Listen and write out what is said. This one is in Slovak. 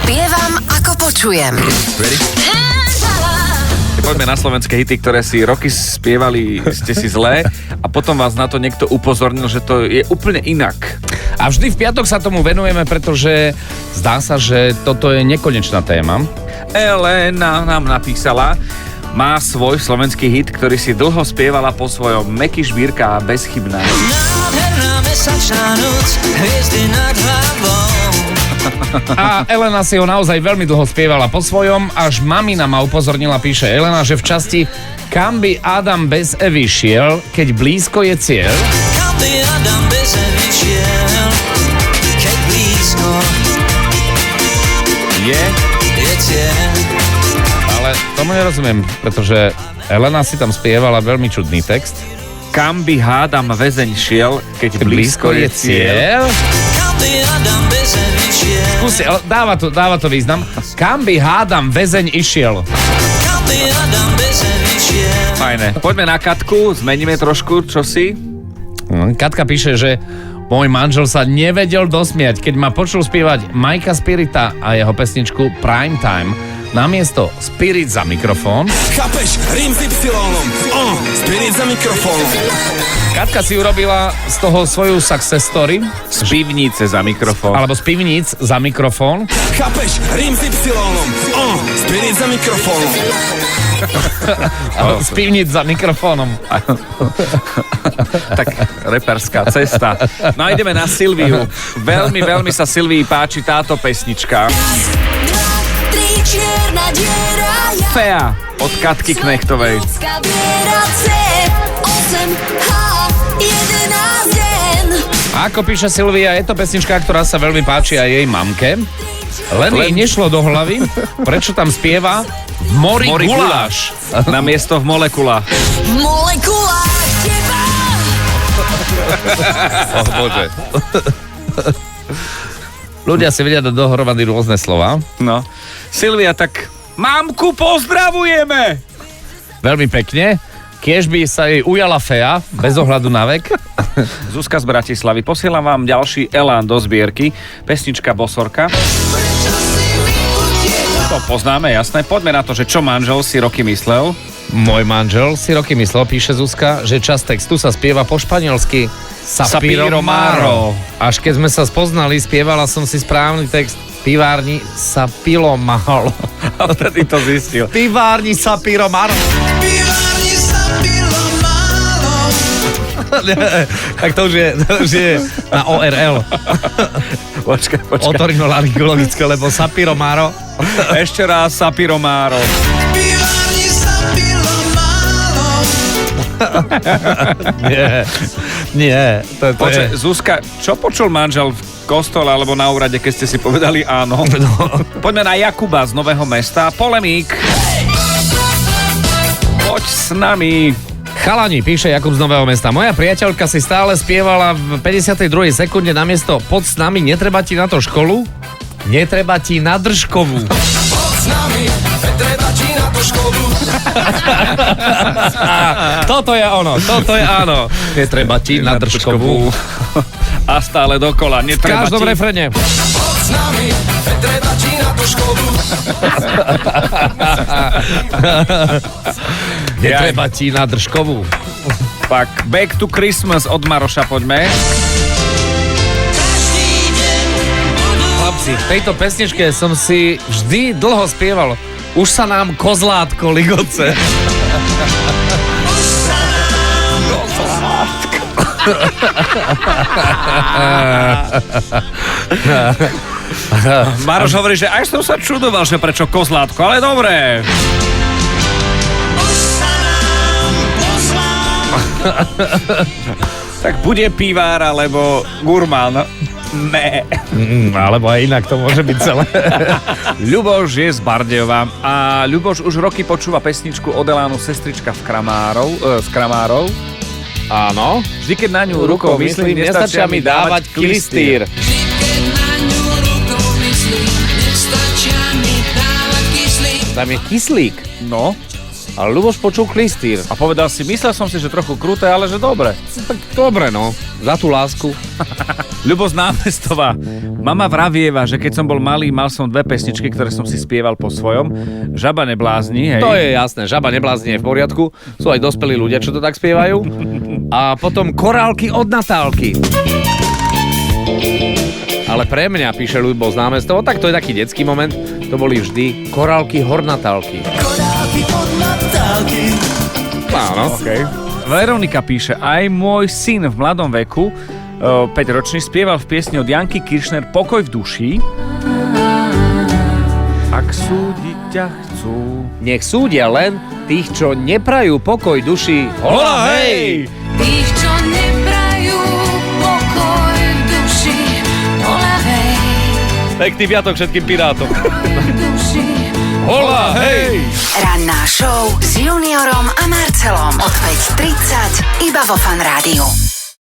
Spievam ako počujem. Ready? Poďme na slovenské hity, ktoré si roky spievali, ste si zlé a potom vás na to niekto upozornil, že to je úplne inak. A vždy v piatok sa tomu venujeme, pretože zdá sa, že toto je nekonečná téma. Elena nám napísala, má svoj slovenský hit, ktorý si dlho spievala po svojom Meky Žbírka a Bezchybná. Nádherná mesačná noc, hviezdy nad hlavou. A Elena si ho naozaj veľmi dlho spievala po svojom, až mamina ma upozornila, píše Elena, že v časti Kam by Adam bez Evy šiel, keď blízko je cieľ. Kam by Adam bez Evy šiel, keď blízko Je cieľ. Ale tomu nerozumiem, pretože Elena si tam spievala veľmi čudný text. Kam by hádam väzeň šiel, keď blízko je cieľ. Kam by Adam bez Evy šiel, Skúsi, dáva to význam. Kam by hádam väzeň išiel? kam by Adam bez Evy šiel. Fajné. Poďme na Katku, zmeníme trošku, čo si? Katka píše, že môj manžel sa nevedel dosmiať, keď ma počul spievať Majka Spirita a jeho pesničku Prime Time. Namiesto Spirit za mikrofón. Chápeš? Rím s Y-om. Spirit za mikrofónom. Katka si urobila z toho svoju success story. Z pivnice za mikrofón. Alebo z pivníc za mikrofón. Chápeš? Rím s Y-om. Spirit za mikrofónom. Z pivníc za mikrofónom. Tak reperská cesta. No a ideme na Silviu. Veľmi, veľmi sa Silvii páči táto pesnička. Čierna diera, ja Fea od Katky Knechtovej. A ako píše Silvia, je to pesnička, ktorá sa veľmi páči aj jej mamke. Len jej nešlo do hlavy, prečo tam spieva v mori guláš. Na miesto v molekulách. Molekulách teba. Oh bože. Ľudia si vedia dať dohromady rôzne slova. No. Silvia, tak mamku pozdravujeme! Veľmi pekne. Kiež by sa jej ujala Fea, bez ohľadu na vek. Zuzka z Bratislavy, posielam vám ďalší elán do zbierky. Pesnička Bosorka. To poznáme, jasné. Poďme na to, že čo manžel si roky myslel. Môj manžel si roky myslel, píše Zuzka, že časť textu sa spieva po španielsky Sapiro Maro. Až keď sme sa spoznali, spievala som si správny text Pivárni Sapilo Malo. A vtedy to zistil. Pivárni Sapiro Maro. Pivárni Sapiro Malo. Tak to už je na ORL. Počkaj. Otorinolaryngologické, lebo Sapiro Maro. Ešte raz Sapiro Maro. Pivárni Sapiro Malo. Nie. To je... Zuzka, čo počul manžel v kostole alebo na úrade, keď ste si povedali áno? No. Poďme na Jakuba z Nového Mesta. Polemík. Poď s nami. Chalani, píše Jakub z Nového Mesta. Moja priateľka si stále spievala v 52. sekunde namiesto Pod s nami, netreba ti na to školu, netreba ti na držkovú. Pod s nami, netreba ti na to školu. Toto je áno. Netreba ti na držkovú. A stále dokola. V každom refrene. Pod s nami, netreba ti na to školu. Netreba ti na držkovú. Tak, Back to Christmas od Maroša, poďme. Chlapci, v tejto pesničke som si vždy dlho spieval. Už sa nám kozlátko ligoce. Maroš hovorí, že aj som sa čudoval, že prečo kozlátko, ale dobré. Tak bude pivár alebo gurmán. Ne. Alebo aj inak to môže byť celé. Ľuboš je z Bardejova a Ľuboš už roky počúva pesničku od Elánu Sestrička z Kramárov. Áno. Vždy, keď na ňu rukou myslím, nestačia mi dávať klistýr. Tam je kyslík. No. Ale Ľuboš počul klistýr. A povedal si, myslel som si, že trochu kruté, ale že dobre. Tak dobre, no. Za tú lásku. Ľubo z Námestova. Mama vravieva, že keď som bol malý, mal som 2 pesničky, ktoré som si spieval po svojom. Žaba neblázni, hej. To je jasné, žaba neblázni je v poriadku. Sú aj dospelí ľudia, čo to tak spievajú. A potom korálky od Natálky. Ale pre mňa, píše Ľubo z Námestova, tak to je taký detský moment, to boli vždy korálky Hornatálky. Korálky od Natálky. Áno. Okay. Veronika píše, aj môj syn v mladom veku, 5-ročný, spieval v piesni od Janky Kiršner Pokoj v duši. Ak súdiť ťa chcú. Nech súdia len tých, čo neprajú pokoj duši. Hola, hej! Tých, čo neprajú pokoj v duši, hola hej, Pekný piatok všetkým pirátom. duši. Hola, hej! Ranná show s Juniorom a Marcelom od 5:30 iba vo Fan Rádiu.